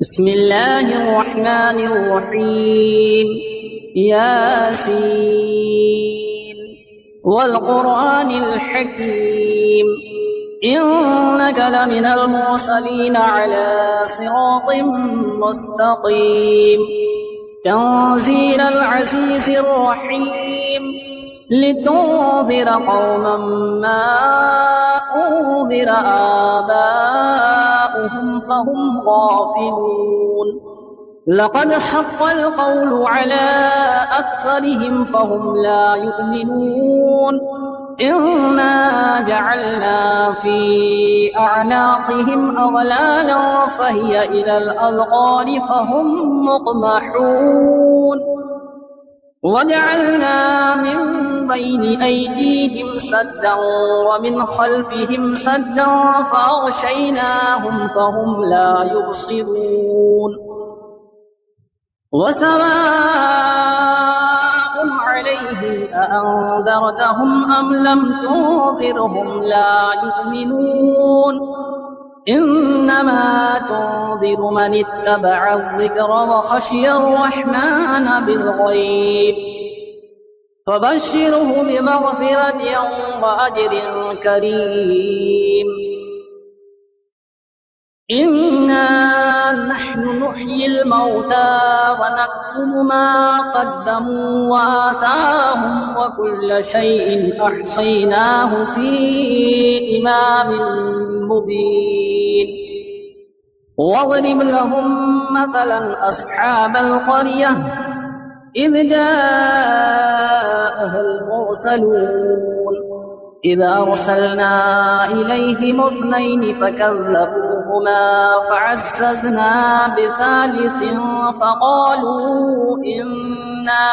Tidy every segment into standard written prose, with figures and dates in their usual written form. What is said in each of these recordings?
بسم الله الرحمن الرحيم. ياسين والقرآن الحكيم إنك لمن المرسلين على صراط مستقيم تنزيل العزيز الرحيم لتنذر قوما ما أنذر آباؤهم فهم غافلون لقد حق القول على أكثرهم فهم لا يؤمنون إنا جعلنا في أعناقهم أغلالا فهي إلى الأذقان فهم مقمحون وجعلنا من بين أيديهم سدا ومن خلفهم سدا فأغشيناهم فهم لا يبصرون وسواء عليهم أأنذرتهم أم لم تنذرهم لا يؤمنون إنما تنذر من اتبع الذكر وخشي الرحمن بالغيب فبشره بمغفرة وأجر كريم إنا نحن نحيي الموتى ونكتب ما قدموا وآثارهم وكل شيء أحصيناه في إمام مبين واضرب لهم مثلا أصحاب القرية إذ جاءها المرسلون إذ أرسلنا إليهم اثنين فكذبوهما فعززنا بثالث فقالوا إنا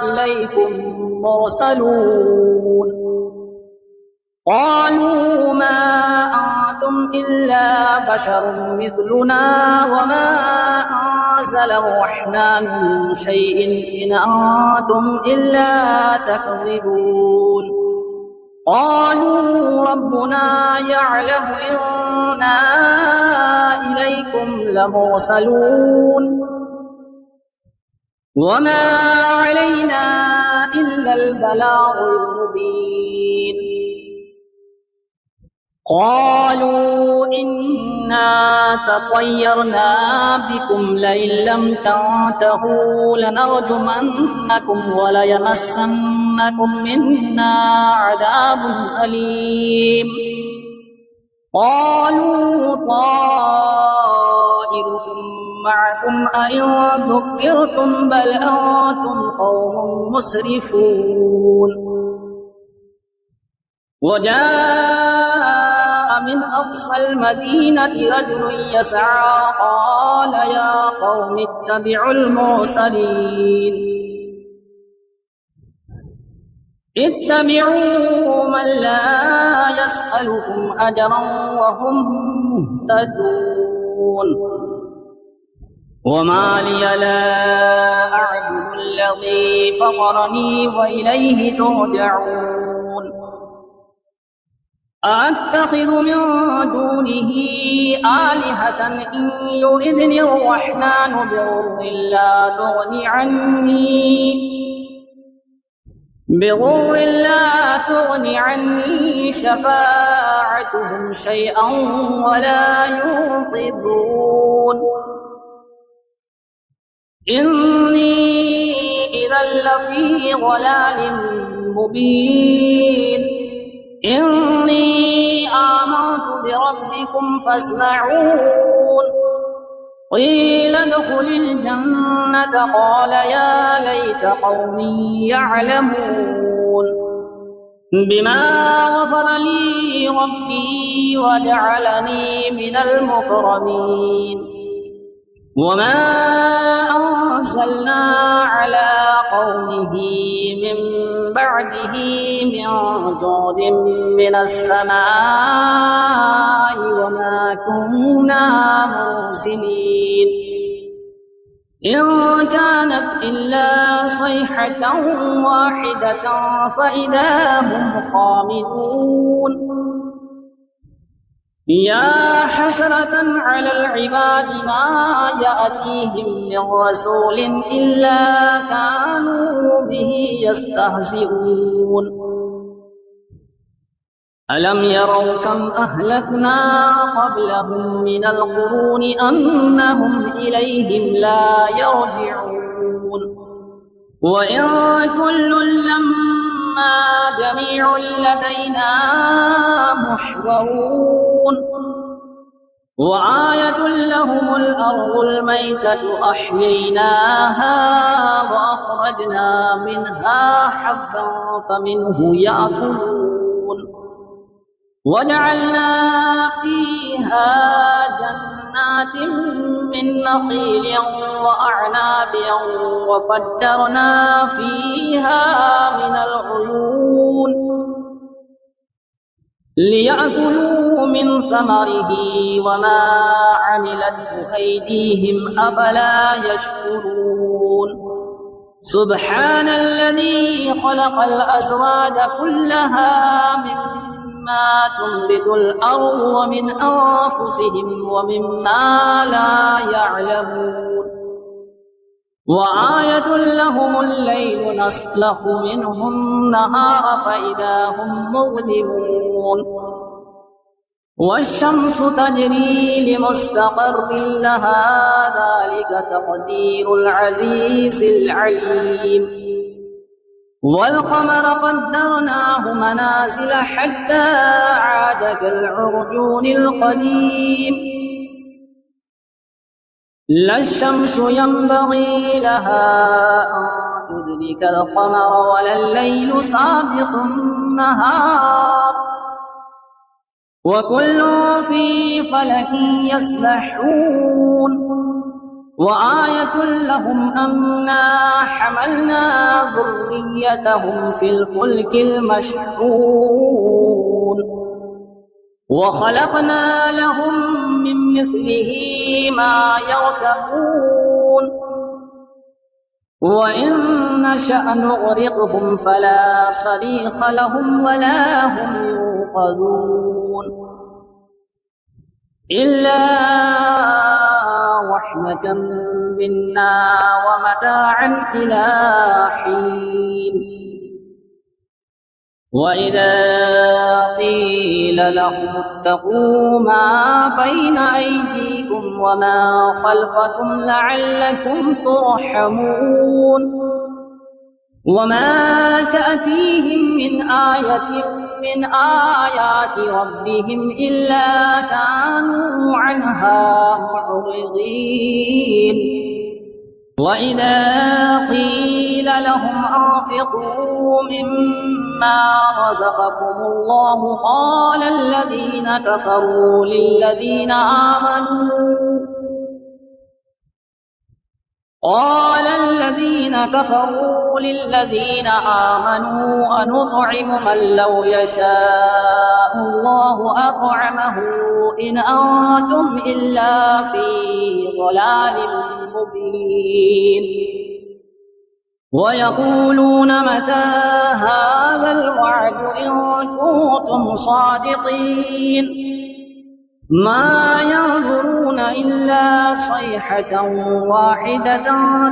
إليكم مرسلون قالوا ما أنتم إلا بشر مثلنا وما أنزل الرحمن من شيء إن أنتم إلا تكذبون قالوا ربنا يعلم إنا إليكم لمرسلون وما علينا إلا البلاغ المبين قالوا إنا تطيرنا بكم لئن لم تنتهوا لنرجمنكم وليمسنكم منا عذاب أليم قالوا طائركم معكم أئن ذكرتم بل أنتم قوم مسرفون وجاء من أقصى المدينة رجل يسعى قال يا قوم اتبعوا المرسلين اتبعوا من لا يسألكم أجرا وهم مهتدون وما لي لا أعبد الذي فطرني وإليه ترجعون أأتخذ من دونه آلهة إن يردني الرحمن بضر لا تغني عني شفاعتهم شيئا ولا ينقذون إني إذا لفي ضلال مبين إني آمنت بربكم فاسمعون قيل ادخل الجنة قال يا ليت قومي يعلمون بما غفر لي ربي وجعلني من المكرمين وما أنزلنا على قومه من بعده من جود من السماء وما كنا منزلين إن كانت إلا صيحة واحدة فإذا هم خامدون يا حسرة على العباد ما يأتيهم من رسول إلا كانوا به يستهزئون ألم يروا كم أهلكنا قبلهم من القرون أنهم إليهم لا يرجعون وإن كل لما جميع لدينا محضرون وآية لهم الأرض الميتة أحييناها وأخرجنا منها حبا فمنه يأكلون وجعلنا فيها جنات من نخيل وأعناب وفجرنا فيها من العيون ليأكلوا من ثمره وما عملته أيديهم أفلا يشكرون سبحان الذي خلق الأزواج كلها مما تنبت الأرض ومن أنفسهم ومما لا يعلمون وآية لهم الليل نسلخ منه النهار فإذا هم مظلمون والشمس تجري لمستقر لها ذلك تقدير العزيز العليم والقمر قدرناه منازل حتى عاد كالعرجون القديم لا الشمس ينبغي لها أن تدرك القمر ولا الليل سابق النهار وكل في فلك يسبحون وآية لهم أنا حملنا ذريتهم في الفلك المشحون وخلقنا لهم من مثله ما يركبون وإن نشأ نغرقهم فلا صريخ لهم ولا هم ينقذون إلا رحمة منا ومتاعا إلى حين وإذا قيل لهم اتقوا ما بين أيديكم وما خلفكم لعلكم ترحمون وما تأتيهم من آية من آيات ربهم إلا كانوا عنها معرضين وإذا قيل لهم أنفقوا مما رزقكم الله قال الذين كفروا للذين آمنوا أنطعم من لو يشاء الله أطعمه إن أنتم إلا في ضلال مبين ويقولون متى هذا الوعد إن كنتم صادقين ما ينظرون إلا صيحة واحدة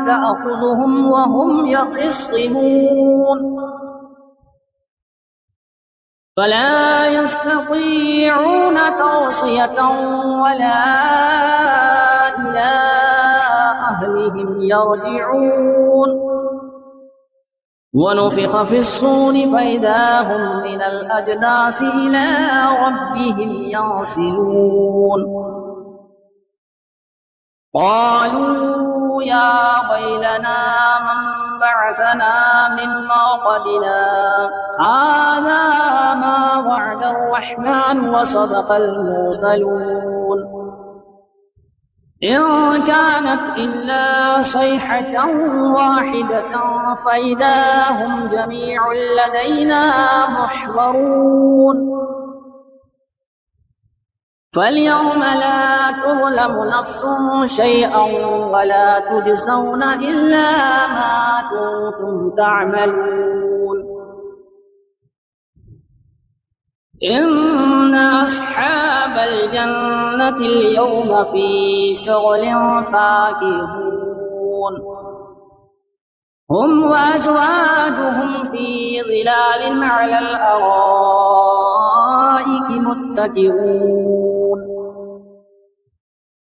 تأخذهم وهم يخصمون فلا يستطيعون توصية ولا إلى أهلهم يرجعون ونفخ في الصور فإذا هم من الأجداث إلى ربهم ينسلون قالوا يا ويلنا من بعثنا من مرقدنا هذا ما وعد الرحمن وصدق المرسلون إن كانت إلا صيحة واحدة فإذا هم جميع لدينا محضرون فاليوم لا تظلم نفس شيئا ولا تجزون إلا ما كنتم تعملون إن أصحاب الجنة اليوم في شغل فاكهون هم وأزواجهم في ظلال على الأرائك متكئون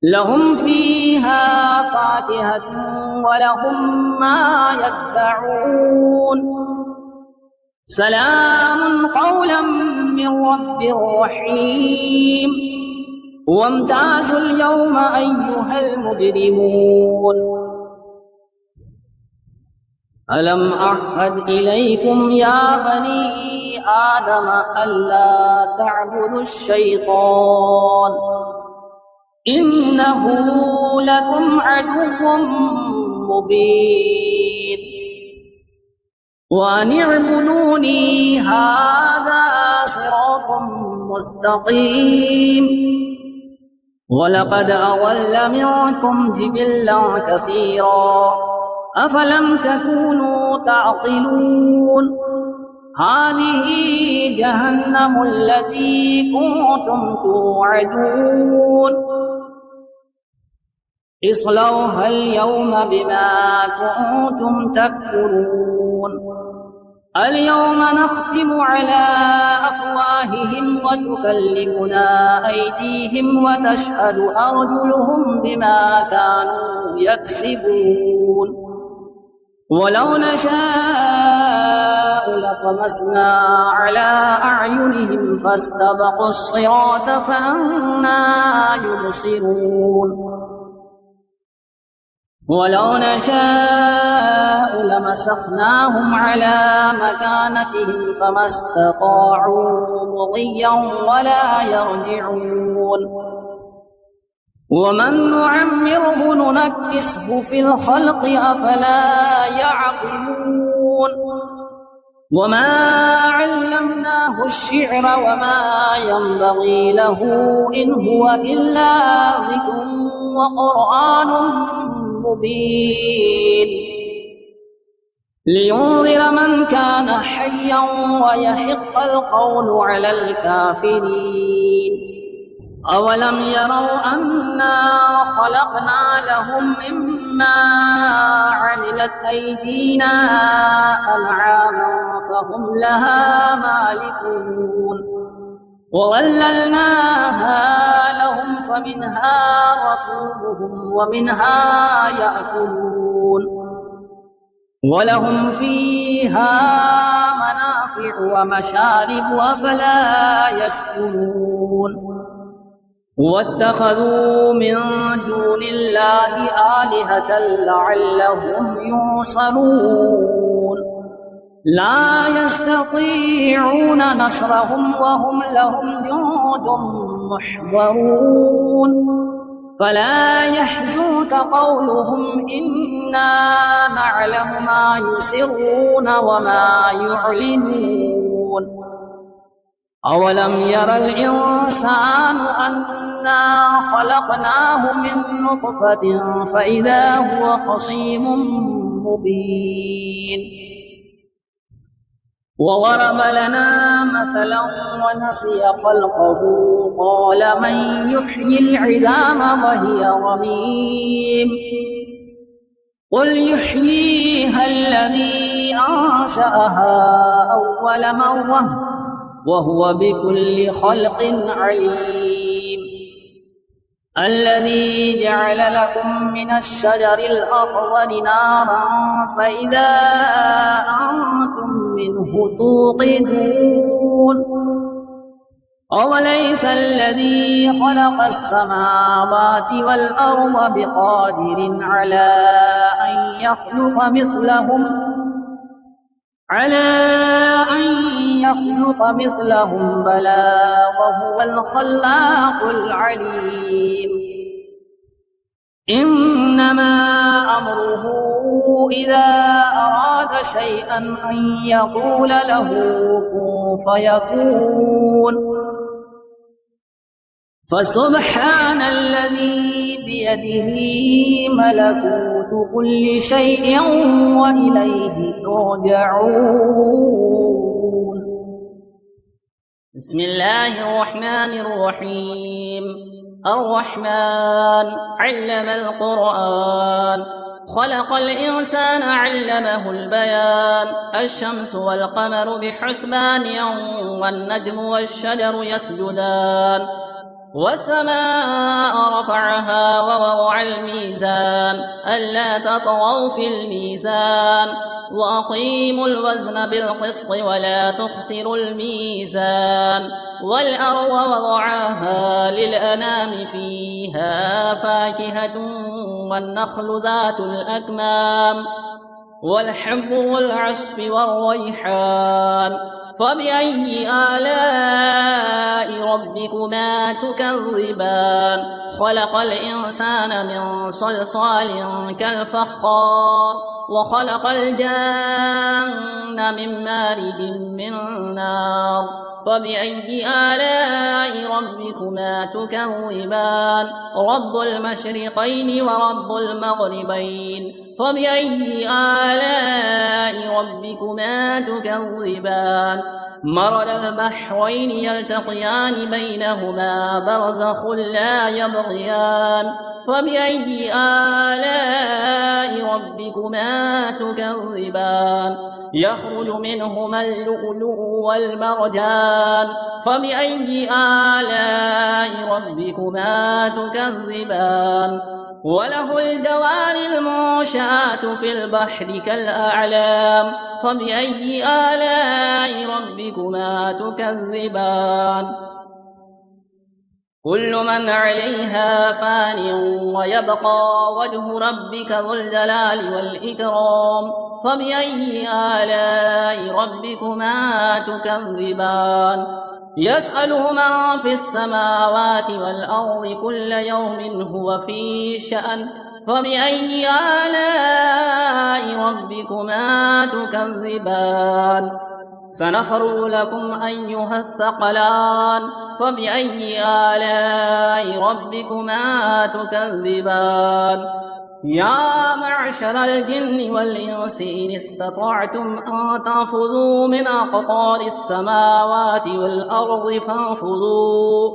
لهم فيها فاكهة ولهم ما يدعون سلام قولا من رب رحيم وامتازوا اليوم أيها المجرمون ألم أعهد إليكم يا بني آدم ألا تعبدوا الشيطان إنه لكم عدو مبين وأن اعبدوني هذا صراط مستقيم ولقد أضل منكم جبلا كثيرا أفلم تكونوا تعقلون هذه جهنم التي كنتم توعدون اصلوها اليوم بما كنتم تكفرون اليوم نختم على أفواههم وتكلمنا أيديهم وتشهد أرجلهم بما كانوا يكسبون ولو نشاء لطمسنا على أعينهم فاستبقوا الصراط فأنى يبصرون ولو نشاء لمسخناهم على مكانتهم فما استطاعوا مضيا ولا يرجعون ومن نعمره ننكسه في الخلق أفلا يعقلون وما علمناه الشعر وما ينبغي له إن هو إلا ذكر وقرآن مبين لينذر من كان حيا ويحق القول على الكافرين أولم يروا أنا خلقنا لهم مما عملت أيدينا أنعاما فهم لها مالكون وظللناها لهم فمنها ركوبهم ومنها يأكلون ولهم فيها منافع ومشارب أفلا يشكرون واتخذوا من دون الله آلهة لعلهم ينصرون لا يستطيعون نصرهم وهم لهم جند محضرون فلا يحزنك قولهم إنا نعلم ما يسرون وما يعلنون أولم ير الإنسان أنا خلقناه من نطفة فإذا هو خصيم مبين وضرب لنا مثلا ونسي خلقه قال من يحيي العظام وهي رميم قل يحييها الذي أنشأها أول مرة وهو بكل خلق عليم الذي جعل لكم من الشجر الأخضر نارا فإذا أنتم منه توقدون أوليس الذي خلق السماوات والأرض بقادر على أن يخلق مثلهم بلى وهو الخلاق العليم إنما أمره إذا أراد شيئا أن يقول له كن فيكون فسبحان الذي بيده ملكوت كل شيء وإليه ترجعون بسم الله الرحمن الرحيم. الرحمن علم القرآن، خلق الإنسان علمه البيان. الشمس والقمر بحسبان والنجم والشجر يسجدان. والسماء رفعها ووضع الميزان ألا تطغوا في الميزان وأقيموا الوزن بالقسط ولا تخسروا الميزان. والأرض وضعها للأنام فيها فاكهة والنخل ذات الأكمام والحب والعصف والريحان. فبأي آلاء ربكما تكذبان؟ خلق الإنسان من صلصال كالفخار وخلق الجن من مارج من نار. فبأي آلاء ربكما تكذبان؟ رب المشرقين ورب المغربين. فبأي آلاء ربكما تكذبان؟ مرج البحرين يلتقيان بينهما برزخ لا يبغيان. فبأي آلاء ربكما تكذبان؟ يخرج منهما اللؤلؤ والمرجان. فبأي آلاء ربكما تكذبان؟ وله الجوار المنشآت في البحر كالأعلام. فبأي آلاء ربكما تكذبان؟ كل من عليها فان ويبقى وجه ربك ذو الجلال والإكرام. فبأي آلاء ربكما تكذبان؟ يسأله من في السماوات والأرض كل يوم هو في شأن. فبأي آلاء ربكما تكذبان؟ سنفرغ لكم أيها الثقلان. فبأي آلاء ربكما تكذبان؟ يا معشر الجن والإنس إن استطعتم أن تنفذوا من أقطار السماوات والأرض فانفذوا،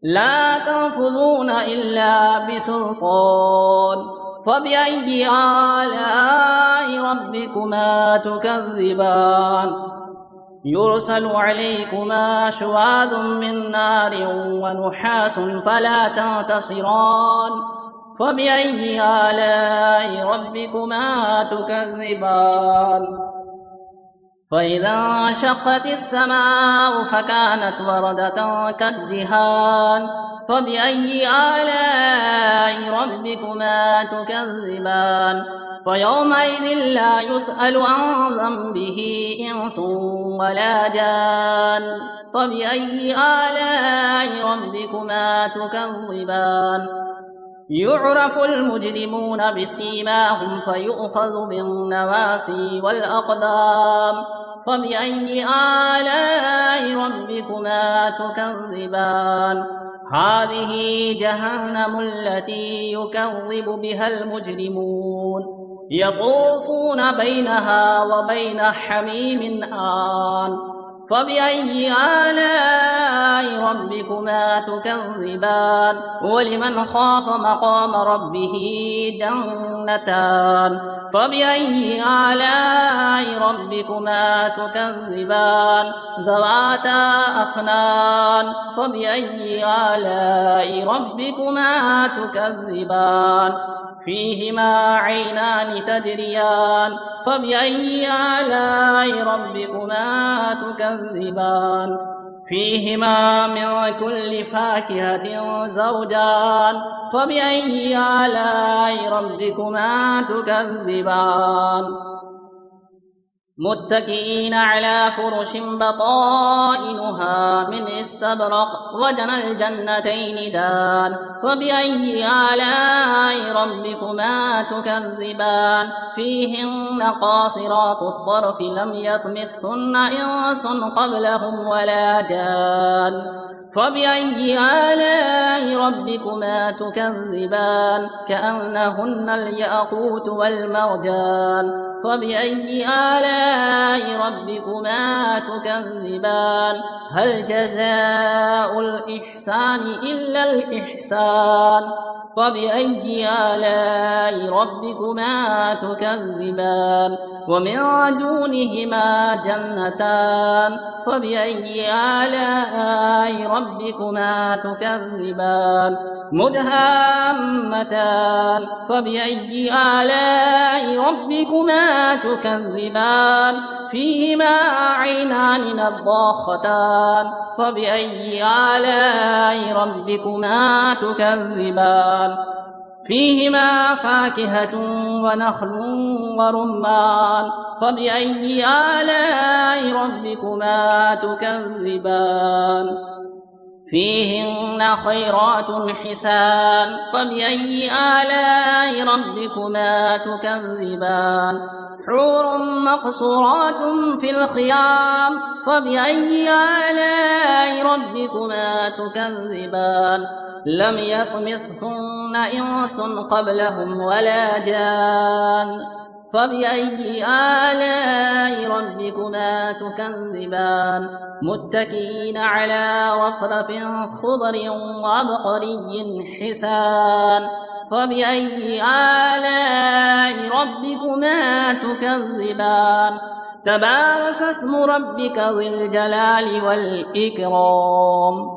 لا تنفذون إلا بسلطان. فبأي آلاء ربكما تكذبان؟ يرسل عليكما شواظ من نار ونحاس فلا تنتصران. فبأي آلاء ربكما تكذبان؟ فإذا انشقت السماء فكانت وردة كالدهان. فبأي آلاء ربكما تكذبان؟ فيومئذ لا يسأل عن ذنبه إنس ولا جان. فبأي آلاء ربكما تكذبان؟ يعرف المجرمون بسيماهم فيؤخذ بالنواصي والأقدام. فبأي آلاء ربكما تكذبان؟ هذه جهنم التي يكذب بها المجرمون يطوفون بينها وبين حميم آن. فبأي آلاء ربكما تكذبان؟ ولمن خاف مقام ربه جنتان. فبأي آلاء ربكما تكذبان؟ ذواتا أفنان. فبأي آلاء ربكما تكذبان؟ فيهما عينان تجريان. فبأي آلاء ربكما تكذبان؟ فيهما من كل فاكهة زوجان. فبأي آلاء ربكما تكذبان؟ متكئين على فرش بطائنها من استبرق وجنى الجنتين دان. فبأي آلاء ربكما تكذبان؟ فيهن قاصرات الطرف لم يطمثهن إنس قبلهم ولا جان. فبأي آلاء ربكما تكذبان كأنهن الياقوت والمرجان فبأي آلاء ربكما تكذبان هل جزاء الإحسان إلا الإحسان فبأي آلاء ربكما تكذبان ومن دونهما جنتان فبأي آلاء ربكما تكذبان مدهامتان فبأي آلاء ربكما تكذبان فيهما عينان نضاختان فبأي آلاء ربكما تكذبان فيهما فاكهة ونخل ورمان فبأي آلاء ربكما تكذبان فيهن خيرات حسان فبأي آلاء ربكما تكذبان حور مقصورات في الخيام فبأي آلاء ربكما تكذبان لم يطمثهن إنس قبلهم ولا جان فبأي آلاء ربكما تكذبان متكئين على رفرف خضر وعبقري حسان فبأي آلاء ربكما تكذبان تبارك اسم ربك ذي الجلال والإكرام